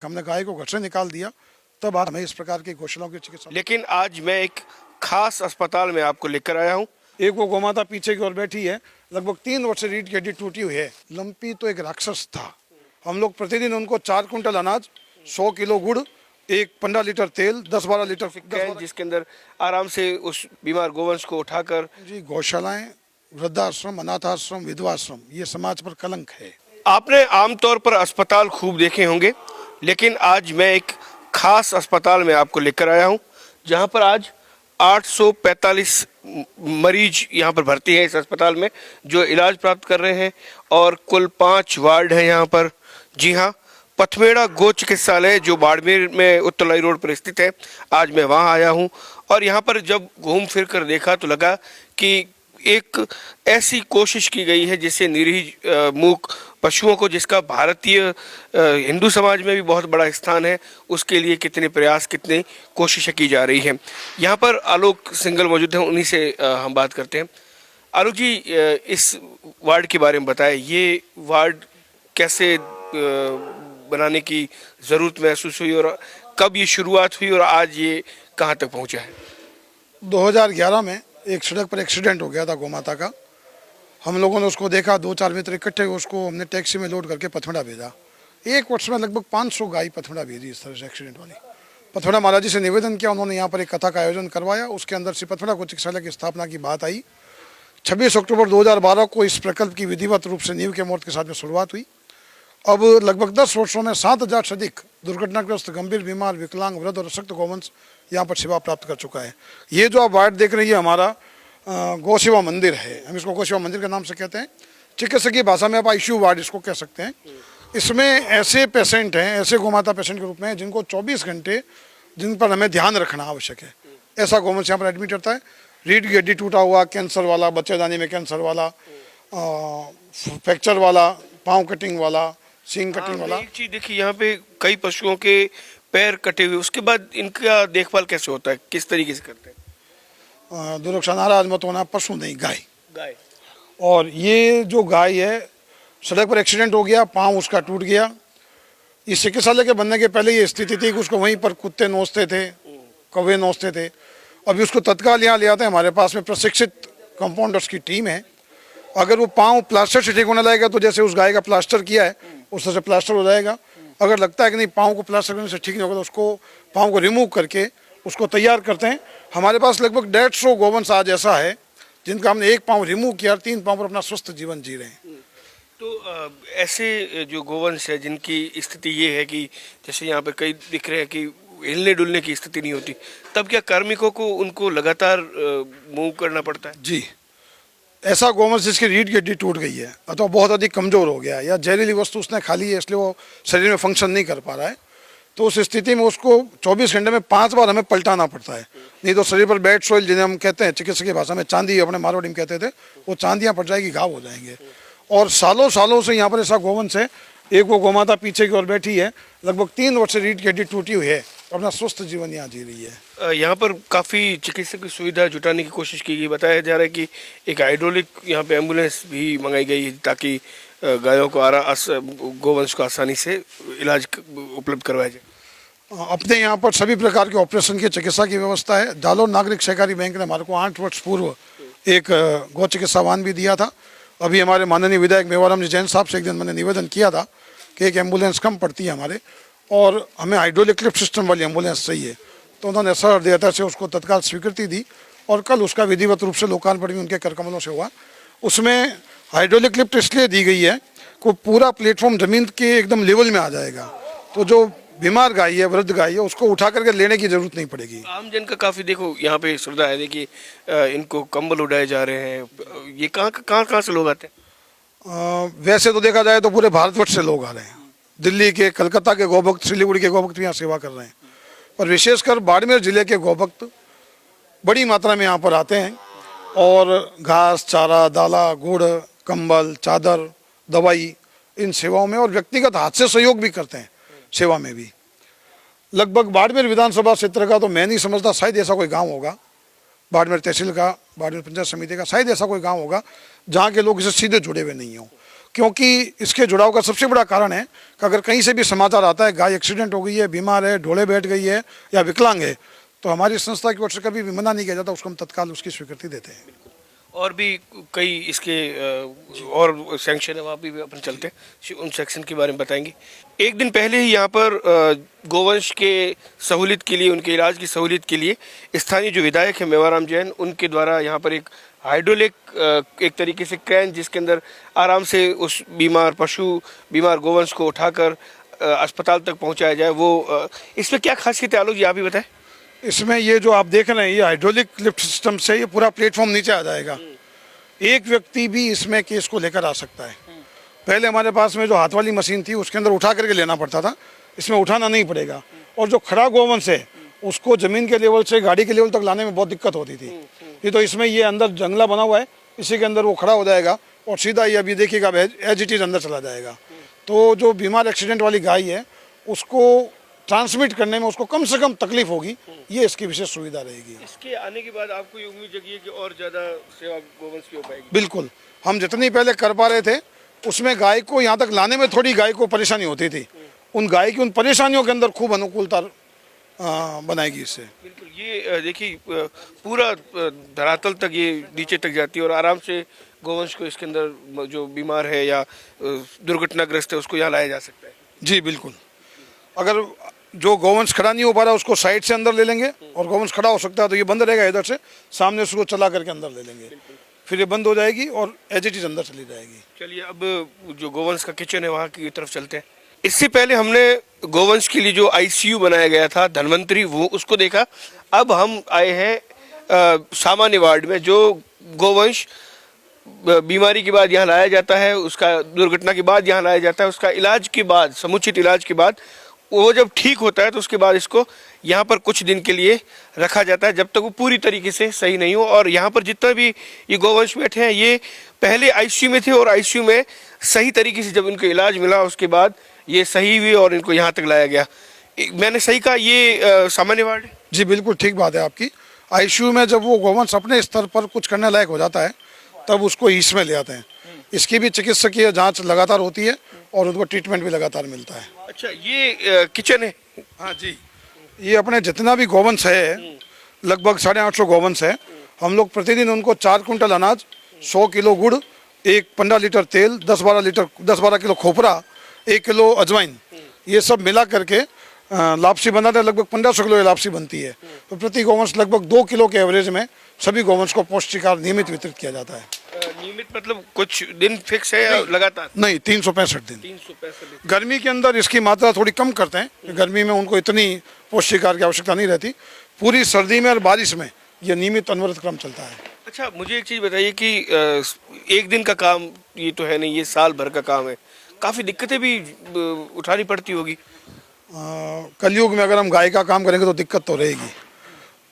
हमने गाय को घर से निकाल दिया, तब आज हमें इस प्रकार की घोषणाओं की चिकित्सा। लेकिन आज मैं एक खास अस्पताल में आपको लेकर आया हूँ। एक वो गोमाता पीछे की ओर बैठी है, लगभग 3 वर्ष से रीढ़ की हड्डी टूटी हुई है। लंपी तो एक राक्षस था। हम लोग प्रतिदिन उनको 4 कुंटल अनाज, 100 किलो गुड़, 15 लीटर तेल, 10-12 लीटर जिसके अंदर आराम से उस बीमार गोवंश को उठाकर जी गौशालाएं, वृद्धाश्रम, अनाथाश्रम, विधवाश्रम, ये समाज पर कलंक है। आपने आमतौर पर अस्पताल खूब देखे होंगे, लेकिन आज मैं एक खास अस्पताल में आपको लेकर आया हूं, जहां पर आज 845 मरीज यहां पर भर्ती हैं इस अस्पताल में, जो इलाज प्राप्त कर रहे हैं। और कुल 5 वार्ड हैं यहां पर। जी हां, पथमेड़ा गो चिकित्सालय जो बाड़मेर में उत्तरलाई रोड पर स्थित है, आज मैं वहां आया हूं। और यहां पर जब घूम फिर कर देखा तो लगा कि एक ऐसी कोशिश की गई है जिससे निरीह मूक पशुओं को, जिसका भारतीय हिंदू समाज में भी बहुत बड़ा स्थान है, उसके लिए कितने प्रयास, कितनी कोशिशें की जा रही हैं। यहाँ पर आलोक सिंघल मौजूद हैं, उन्हीं से हम बात करते हैं। आलोक जी, इस वार्ड के बारे में बताएं, ये वार्ड कैसे बनाने की ज़रूरत महसूस हुई और कब ये शुरुआत हुई और आज ये कहाँ तक पहुँचा है? 2011 में एक सड़क पर एक्सीडेंट हो गया था गोमाता का। हम लोगों ने उसको देखा, 2-4 मित्र इकट्ठे, उसको हमने टैक्सी में लोड करके पथमेड़ा भेजा। 1 वर्ष में लगभग 500 गाय पथमेड़ा भेजी इस तरह से एक्सीडेंट वाली। पथमेड़ा महाराज जी से निवेदन किया, उन्होंने यहाँ पर एक कथा का आयोजन करवाया। उसके अंदर से पथमेड़ा गो चिकित्सालय की स्थापना की बात आई। 26 अक्टूबर 2012 को इस प्रकल्प की विधिवत रूप से नींव के मुहूर्त के साथ में शुरुआत हुई। अब लगभग 10 वर्षों में 7,000 से अधिक दुर्घटनाग्रस्त, गंभीर बीमार, विकलांग, वृद्ध और अशक्त गौवंश यहाँ पर सेवा प्राप्त कर चुका है। ये जो आप वार्ड देख रही है, हमारा गौ सेवा मंदिर है। हम इसको गौ सेवा मंदिर के नाम से कहते हैं। चिकित्सकीय भाषा में आप आईसीयू वार्ड इसको कह सकते हैं। इसमें ऐसे पेशेंट हैं, ऐसे गोमाता पेशेंट के रूप में, जिनको 24 घंटे, जिन पर हमें ध्यान रखना आवश्यक है, ऐसा गौवंश यहाँ पर एडमिट रहता है। रीढ़ की हड्डी टूटा हुआ, कैंसर वाला, बच्चेदानी में कैंसर वाला, फ्रैक्चर वाला, पाँव कटिंग वाला, सींग कटिंग वाला। एक चीज देखिए, यहाँ पे कई पशुओं के पैर कटे हुए, उसके बाद इनका देखभाल कैसे होता है, किस तरीके से करते हैं? दुर्लक्षा नाराज मत होना, पशु नहीं, गाय। और ये जो गाय है, सड़क पर एक्सीडेंट हो गया, पाँव उसका टूट गया। इस चिकित्सालय के बनने के पहले ये स्थिति थी कि उसको वहीं पर कुत्ते नोचते थे, कौवे नोचते थे। अभी उसको तत्काल यहाँ ले आते हैं। हमारे पास में प्रशिक्षित कंपाउंडर्स की टीम है। अगर वो पाँव प्लास्टर से ठीक होने लगेगा तो जैसे उस गाय का प्लास्टर किया है उस तरह से प्लास्टर हो जाएगा। अगर लगता है कि नहीं, पाँव को प्लास्टर करने से ठीक नहीं होगा, तो उसको पाँव को रिमूव करके उसको तैयार करते हैं। हमारे पास लगभग 150 गोवंश आज ऐसा है जिनका हमने एक पाँव रिमूव किया, 3 पाँव पर अपना स्वस्थ जीवन जी रहे हैं। तो ऐसे जो गोवंश है जिनकी स्थिति ये है कि जैसे यहाँ पे कई दिख रहे हैं कि हिलने डुलने की स्थिति नहीं होती, तब क्या कार्मिकों को उनको लगातार मूव करना पड़ता है? जी, ऐसा गोवंश जिसकी रीढ़ की हड्डी टूट गई है अथवा बहुत अधिक कमजोर हो गया है, या जहरीली वस्तु उसने खा ली है इसलिए वो शरीर में फंक्शन नहीं कर पा रहा है, तो उस स्थिति में उसको 24 घंटे में 5 बार हमें पलटाना पड़ता है। नहीं तो शरीर पर बैड सोइल, जिन्हें हम कहते हैं चिकित्सकीय भाषा में चांदी, अपने मारवाड़ी में कहते थे, वो चांदियाँ पड़ जाएगी, घाव हो जाएंगे। और सालों सालों से यहाँ पर ऐसा गोवंश है। एक वो गोमाता पीछे की ओर बैठी है, लगभग 3 वर्ष से रीढ़ की हड्डी टूटी हुई है, अपना स्वस्थ जीवन यहाँ जी रही है। यहाँ पर काफ़ी चिकित्सक की सुविधा जुटाने की कोशिश की गई। बताया जा रहा है कि एक हाइड्रोलिक यहाँ पे एम्बुलेंस भी मंगाई गई है ताकि गायों को गोवंश को आसानी से इलाज उपलब्ध करवाया जाए। अपने यहाँ पर सभी प्रकार के ऑपरेशन की चिकित्सा की व्यवस्था है। जालौर नागरिक सहकारी बैंक ने हमारे को 8 वर्ष पूर्व एक गौ चिकित्सा वाहन भी दिया था। अभी हमारे माननीय विधायक मेवाराम जी जैन साहब से एक दिन मैंने निवेदन किया था कि एक एम्बुलेंस कम पड़ती है हमारे, और हमें हाइड्रोलिक लिफ्ट सिस्टम वाली एम्बुलेंस चाहिए, तो उन्होंने सहृदयता से उसको तत्काल स्वीकृति दी और कल उसका विधिवत रूप से लोकार्पण भी उनके करकमलों से हुआ। उसमें हाइड्रोलिक लिफ्ट इसलिए दी गई है कि पूरा प्लेटफॉर्म ज़मीन के एकदम लेवल में आ जाएगा, तो जो बीमार गाय है, वृद्ध गाय है, उसको उठा करके लेने की जरूरत नहीं पड़ेगी। आम जन का काफ़ी देखो यहाँ पे सुविधा है। देखिए, इनको कंबल उड़ाए जा रहे हैं। ये कहाँ से लोग आते हैं? वैसे तो देखा जाए तो पूरे भारतवर्ष से लोग आ रहे हैं। दिल्ली के, कलकत्ता के गौभक्त, सिलीगुड़ी के गौभक्त भी यहाँ सेवा कर रहे हैं, पर विशेषकर बाड़मेर जिले के गौभक्त बड़ी मात्रा में यहाँ पर आते हैं और घास, चारा, दाला, गुड़, कंबल, चादर, दवाई, इन सेवाओं में और व्यक्तिगत हाथ से सहयोग भी करते हैं सेवा में भी। लगभग बाड़मेर विधानसभा क्षेत्र का तो मैं नहीं समझता, शायद ऐसा कोई गांव होगा, बाड़मेर तहसील का, बाड़मेर पंचायत समिति का, शायद ऐसा कोई गांव होगा जहां के लोग इससे सीधे जुड़े हुए नहीं हों। क्योंकि इसके जुड़ाव का सबसे बड़ा कारण है कि अगर कहीं से भी समाचार आता है गाय एक्सीडेंट हो गई है, बीमार है, ढोले बैठ गई है या विकलांग है, तो हमारी संस्था की ओर से कभी भी मना नहीं किया जाता, उसको हम तत्काल उसकी स्वीकृति देते हैं। और भी कई इसके और सेक्शन है, वहाँ भी अपन चलते हैं, उन सेक्शन के बारे में बताएंगे। एक दिन पहले ही यहाँ पर गोवंश के सहूलियत के लिए, उनके इलाज की सहूलियत के लिए स्थानीय जो विधायक है मेवाराम जैन, उनके द्वारा यहाँ पर एक हाइड्रोलिक एक तरीके से क्रैन, जिसके अंदर आराम से उस बीमार पशु, बीमार गोवंश को उठाकर अस्पताल तक पहुँचाया जाए, वो इसमें क्या खासियत है आलोक जी, आप ही बताएं। इसमें ये जो आप देख रहे हैं, ये हाइड्रोलिक लिफ्ट सिस्टम से ये पूरा प्लेटफॉर्म नीचे आ जाएगा। एक व्यक्ति भी इसमें केस को लेकर आ सकता है। पहले हमारे पास में जो हाथ वाली मशीन थी उसके अंदर उठा करके लेना पड़ता था, इसमें उठाना नहीं पड़ेगा। और जो खड़ा गोवंश है उसको जमीन के लेवल से गाड़ी के लेवल तक लाने में बहुत दिक्कत होती थी। ये तो इसमें ये अंदर जंगला बना हुआ है, इसी के अंदर वो खड़ा हो जाएगा और सीधा ये अभी देखिएगा एज इट इज अंदर चला जाएगा। तो जो बीमार एक्सीडेंट वाली गाय है उसको ट्रांसमिट करने में उसको कम से कम तकलीफ होगी, ये इसकी विशेष सुविधा रहेगी। इसके आने के बाद आपको ये उम्मीद जगी है कि और ज़्यादा सेवा गोवंश की हो पाएगी? बिल्कुल, हम जितनी पहले कर पा रहे थे उसमें गाय को यहाँ तक लाने में थोड़ी गाय को परेशानी होती थी, उन गाय की उन परेशानियों के अंदर खूब अनुकूलता बनाएगी इससे। बिल्कुल, ये देखिए पूरा धरातल तक ये नीचे तक जाती है और आराम से गोवंश को इसके अंदर जो बीमार है या दुर्घटनाग्रस्त है उसको यहाँ लाया जा सकता है। जी बिल्कुल, अगर जो गोवंश खड़ा नहीं हो पा रहा उसको साइड से अंदर ले लेंगे और गोवंश खड़ा हो सकता है तो ये बंद रहेगा, इधर से सामने उसको चला करके अंदर ले लेंगे, फिर ये बंद हो जाएगी और एज इट इज अंदर चली जाएगी। चलिए अब जो गोवंश का किचन है वहाँ की तरफ चलते हैं। इससे पहले हमने गोवंश के लिए जो आईसीयू बनाया गया था धन्वंतरी, वो उसको देखा। अब हम आए हैं सामान्य वार्ड में, जो गोवंश बीमारी के बाद यहाँ लाया जाता है, उसका दुर्घटना के बाद यहाँ लाया जाता है, उसका इलाज के बाद, समुचित इलाज के बाद वो जब ठीक होता है तो उसके बाद इसको यहाँ पर कुछ दिन के लिए रखा जाता है, जब तक वो पूरी तरीके से सही नहीं हो। और यहाँ पर जितना भी ये गोवंश बैठे हैं ये पहले आईसीयू में थे और आईसीयू में सही तरीके से जब इनको इलाज मिला उसके बाद ये सही हुए और इनको यहाँ तक लाया गया। मैंने सही कहा, ये सामान्य वार्ड है? जी बिल्कुल ठीक बात है आपकी। आईसीयू में जब वो गोवंश अपने स्तर पर कुछ करने लायक हो जाता है तब उसको इसमें ले आते हैं। इसकी भी चिकित्सकीय जांच लगातार होती है और उनको ट्रीटमेंट भी लगातार मिलता है। अच्छा, ये किचन है? हाँ जी, ये अपने जितना भी गोवंश है, लगभग 850 गोवंश है। हम लोग प्रतिदिन उनको 4 कुंटल अनाज, 100 किलो गुड़, 15 लीटर तेल, 10-12 किलो खोपरा, 1 किलो अजवाइन, ये सब मिला करके लापसी बनाते हैं। लगभग 1500 किलो लापसी बनती है। तो प्रति गोवंश लगभग 2 किलो के एवरेज में सभी गोवंश को पौष्टिक आहार नियमित वितरित किया जाता है। नियमित मतलब कुछ दिन फिक्स है या लगातार? नहीं, 365 दिन। 365 दिन। गर्मी के अंदर इसकी मात्रा थोड़ी कम करते हैं, गर्मी में उनको इतनी पौष्टिक आहार की आवश्यकता नहीं रहती। पूरी सर्दी में और बारिश में यह नियमित अनवरत क्रम चलता है। अच्छा, मुझे एक चीज़ बताइए कि एक दिन का काम ये तो है नहीं, ये साल भर का काम है, काफ़ी दिक्कतें भी उठानी पड़ती होगी। कलयुग में अगर हम गाय का काम करेंगे तो दिक्कत तो रहेगी,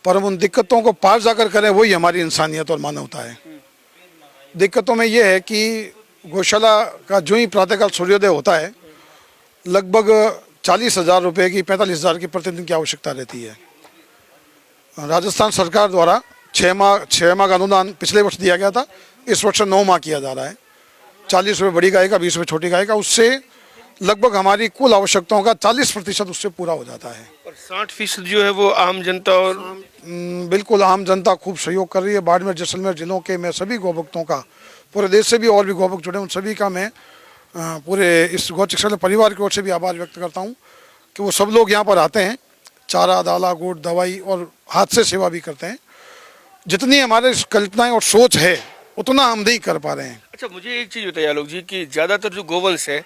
पर हम उन दिक्कतों को पार जाकर करें, वही हमारी इंसानियत और मानवता है। दिक्कतों में यह है कि गौशाला का जो ही प्रातःकाल सूर्योदय होता है, लगभग 40,000 रुपये की, 45,000 की प्रतिदिन की आवश्यकता रहती है। राजस्थान सरकार द्वारा 6 माह का अनुदान पिछले वर्ष दिया गया था, इस वर्ष 9 माह किया जा रहा है। 40 रुपये बड़ी गाय का, 20 रुपये छोटी गाय का, उससे लगभग हमारी कुल आवश्यकताओं का 40% उससे पूरा हो जाता है। और 60% जो है वो आम जनता और बिल्कुल आम जनता खूब सहयोग कर रही है। बाड़मेर, जैसलमेर जिलों के मैं सभी गौभक्तों का, पूरे देश से भी और भी गौभक्त जुड़े, उन सभी का मैं पूरे इस गौ चिकित्सालय परिवार की ओर से भी आभार व्यक्त करता हूँ कि वो सब लोग यहाँ पर आते हैं, चारा, दाला, गुड़, दवाई और हाथ से सेवा भी करते हैं। जितनी हमारे कल्पनाएं और सोच है उतना हम नहीं कर पा रहे हैं। अच्छा, मुझे एक चीज़ बताइए आलोक जी कि ज़्यादातर जो गोवंश है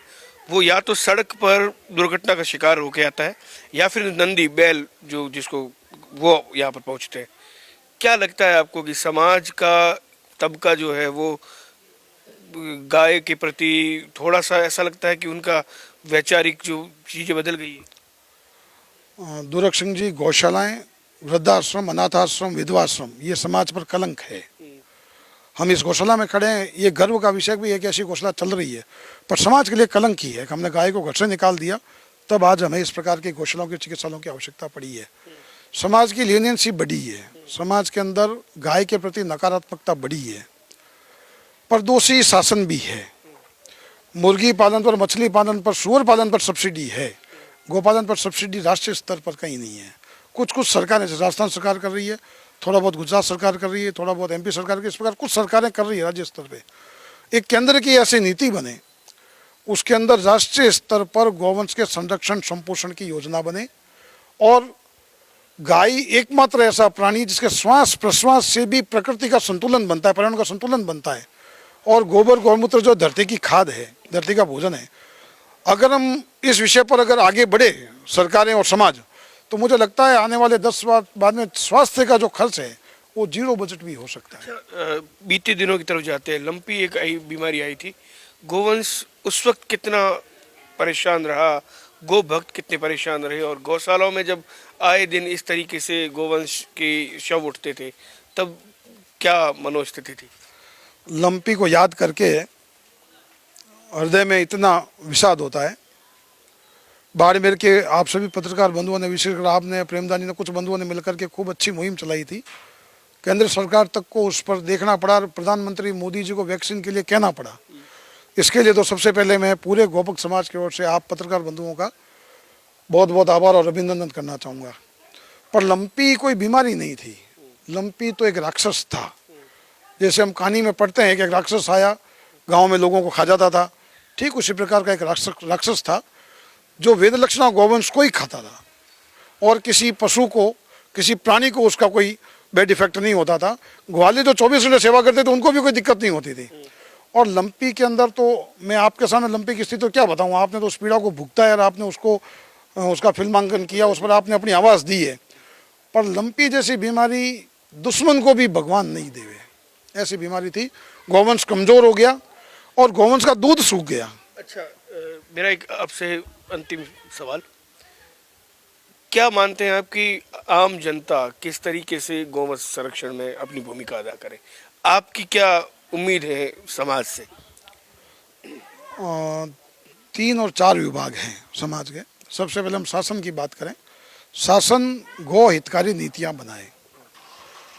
वो या तो सड़क पर दुर्घटना का शिकार होके आता है या फिर नंदी बैल जो जिसको वो यहाँ पर पहुँचते हैं। क्या लगता है आपको कि समाज का तबका जो है वो गाय के प्रति थोड़ा सा ऐसा लगता है कि उनका वैचारिक जो चीज़ें बदल गई है? दुर्ग सिंह जी, गौशालाएं, वृद्धाश्रम, अनाथाश्रम, विधवाश्रम, ये समाज पर कलंक है। हम इस गौशाला में खड़े हैं, ये गर्व का विषय भी है कि ऐसी गौशाला चल रही है, पर समाज के लिए कलंक ही है कि हमने गाय को घर से निकाल दिया, तब आज हमें इस प्रकार की गौशालाओं की, चिकित्सालयों की आवश्यकता पड़ी है। समाज की लीनियंसी बढ़ी है, समाज के अंदर गाय के प्रति नकारात्मकता बढ़ी है, पर दोषी शासन भी है। मुर्गी पालन पर, मछली पालन पर, सूअर पालन पर सब्सिडी है। गोपालन पर सब्सिडी राष्ट्रीय स्तर पर कहीं नहीं है। कुछ कुछ सरकारें, जैसे राजस्थान सरकार कर रही है, थोड़ा बहुत गुजरात सरकार कर रही है, थोड़ा बहुत एमपी सरकार की, इस प्रकार कुछ सरकारें कर रही है राज्य स्तर पे। एक केंद्र की ऐसी नीति बने, उसके अंदर राष्ट्रीय स्तर पर गौवंश के संरक्षण संपोषण की योजना बने, और गाय एकमात्र ऐसा प्राणी जिसके श्वास प्रश्वास से भी प्रकृति का संतुलन बनता है, पर्यावरण का संतुलन बनता है। और गोबर गौमूत्र जो धरती की खाद है, धरती का भोजन है, अगर हम इस विषय पर अगर आगे बढ़े सरकारें और समाज, तो मुझे लगता है आने वाले 10 साल बाद में स्वास्थ्य का जो खर्च है वो 0 बजट भी हो सकता है। बीते दिनों की तरफ जाते हैं, लंपी एक बीमारी आई थी, गोवंश उस वक्त कितना परेशान रहा, गो भक्त कितने परेशान रहे, और गौशालाओं में जब आए दिन इस तरीके से गोवंश के शव उठते थे, तब क्या मनोस्थिति थी? लंपी को याद करके हृदय में इतना विषाद होता है। बाड़मेर के आप सभी पत्रकार बंधुओं ने, विशेषकर आपने, प्रेमदानी ने, कुछ बंधुओं ने मिलकर के खूब अच्छी मुहिम चलाई थी। केंद्र सरकार तक को उस पर देखना पड़ा, प्रधानमंत्री मोदी जी को वैक्सीन के लिए कहना पड़ा। इसके लिए तो सबसे पहले मैं पूरे गोपक समाज की ओर से आप पत्रकार बंधुओं का बहुत बहुत आभार और अभिनंदन करना चाहूँगा। पर लंपी कोई बीमारी नहीं थी, लंपी तो एक राक्षस था। जैसे हम कहानी में पढ़ते हैं कि एक राक्षस आया, गांव में लोगों को खा जाता था, ठीक उसी प्रकार का एक राक्षस था जो वेदलक्षणा गौवंश को ही खाता था, और किसी पशु को, किसी प्राणी को उसका कोई बैड इफेक्ट नहीं होता था। ग्वाले जो 24 घंटे सेवा करते थे उनको भी कोई दिक्कत नहीं होती थी। और लंपी के अंदर तो मैं आपके सामने लंपी की स्थिति तो क्या बताऊँ, आपने तो उस पीड़ा को भुगता है और आपने उसको, उसका फिल्मांकन किया, उस पर आपने अपनी आवाज़ दी है। पर लंपी जैसी बीमारी दुश्मन को भी भगवान नहीं देवे, ऐसी बीमारी थी। गौवंश कमज़ोर हो गया और गौवंश का दूध सूख गया। अच्छा, मेरा एक आपसे अंतिम सवाल, क्या मानते हैं आप कि आम जनता किस तरीके से गौवंश संरक्षण में अपनी भूमिका अदा करे? आपकी क्या उम्मीद है समाज से? 3 और 4 विभाग हैं समाज के। सबसे पहले हम शासन की बात करें, शासन गौ हितकारी नीतियां बनाए।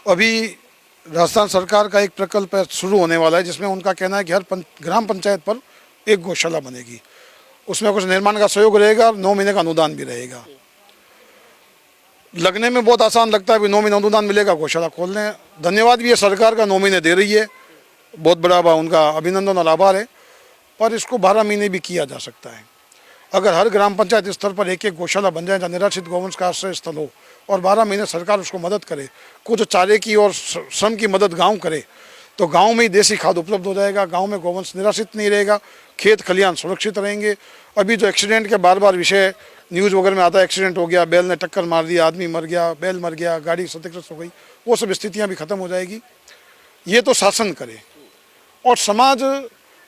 अभी राजस्थान सरकार का एक प्रकल्प शुरू होने वाला है, जिसमें उनका कहना है कि हर ग्राम पंचायत पर एक गौशाला बनेगी। उसमें कुछ निर्माण का सहयोग रहेगा और 9 महीने का अनुदान भी रहेगा। लगने में बहुत आसान लगता है, भी 9 महीने अनुदान मिलेगा, गौशाला खोलने। धन्यवाद भी है सरकार का, 9 महीने दे रही है, बहुत बड़ा उनका अभिनंदन और आभार है। पर इसको 12 महीने भी किया जा सकता है। अगर हर ग्राम पंचायत स्तर पर एक एक गौशाला बन जाए जहाँ निराश्रित गौवंश का आश्रय स्थल हो, और 12 महीने सरकार उसको मदद करे, कुछ चारे की और श्रम की मदद गाँव करे, तो गांव में ही देसी खाद उपलब्ध हो जाएगा। गांव में गौवंश निराश्रित नहीं रहेगा, खेत खलियान सुरक्षित रहेंगे। अभी जो एक्सीडेंट के बार बार विषय न्यूज़ वगैरह में आता है, एक्सीडेंट हो गया, बैल ने टक्कर मार दिया, आदमी मर गया, बैल मर गया, गाड़ी क्षतिग्रस्त हो गई, वो सब स्थितियां भी खत्म हो जाएगी। ये तो शासन करे, और समाज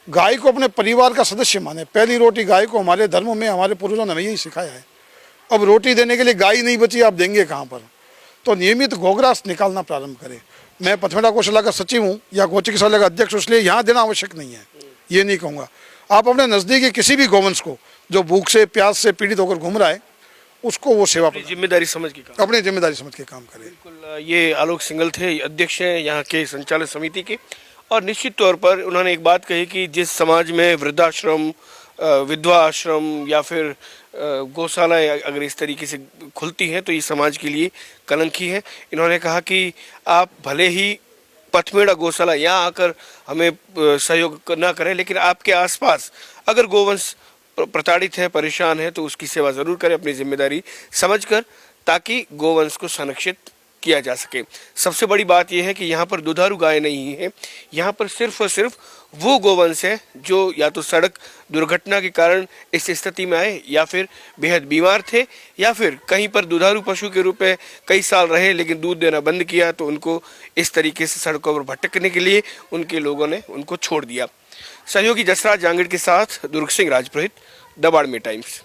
गाय को अपने परिवार का सदस्य माने। पहली रोटी गाय को हमारे धर्म में हमारे पूर्वजों ने यही सिखाया है। अब रोटी देने के लिए गाय नहीं बची, आप देंगे कहाँ पर? तो नियमित गोग्रास निकालना प्रारंभ करें। मैं पथमेड़ा गौशाला का सचिव हूँ या गौ चिकित्सालय का अध्यक्ष, इसलिए यहाँ देना आवश्यक नहीं है, ये नहीं कहूँगा। आप अपने नज़दीकी किसी भी गौवंश को जो भूख से प्यास से पीड़ित होकर घूम रहा है, उसको वो सेवा, जिम्मेदारी समझ के काम, अपनी जिम्मेदारी समझ के काम करें। बिल्कुल। ये आलोक सिंघल थे, अध्यक्ष हैं यहाँ के संचालक समिति के। और निश्चित तौर पर उन्होंने एक बात कही कि जिस समाज में वृद्धाश्रम, विधवा आश्रम या फिर गौशालाएं अगर इस तरीके से खुलती हैं तो ये समाज के लिए कलंक ही है। इन्होंने कहा कि आप भले ही पथमेड़ा गौशाला यहाँ आकर हमें सहयोग ना करें, लेकिन आपके आसपास अगर गोवंश प्रताड़ित है, परेशान है, तो उसकी सेवा ज़रूर करें अपनी जिम्मेदारी समझकर, ताकि गोवंश को संरक्षित किया जा सके। सबसे बड़ी बात यह है कि यहाँ पर दुधारू गाय नहीं है, यहाँ पर सिर्फ और सिर्फ वो गोवंश है जो या तो सड़क दुर्घटना के कारण इस स्थिति में आए, या फिर बेहद बीमार थे, या फिर कहीं पर दुधारू पशु के रूप में कई साल रहे लेकिन दूध देना बंद किया, तो उनको इस तरीके से सड़कों पर भटकने के लिए उनके लोगों ने उनको छोड़ दिया। सहयोगी जसराज जांगड़ के साथ दुर्ग सिंह राजपुरोहित, द बाड़मेर टाइम्स।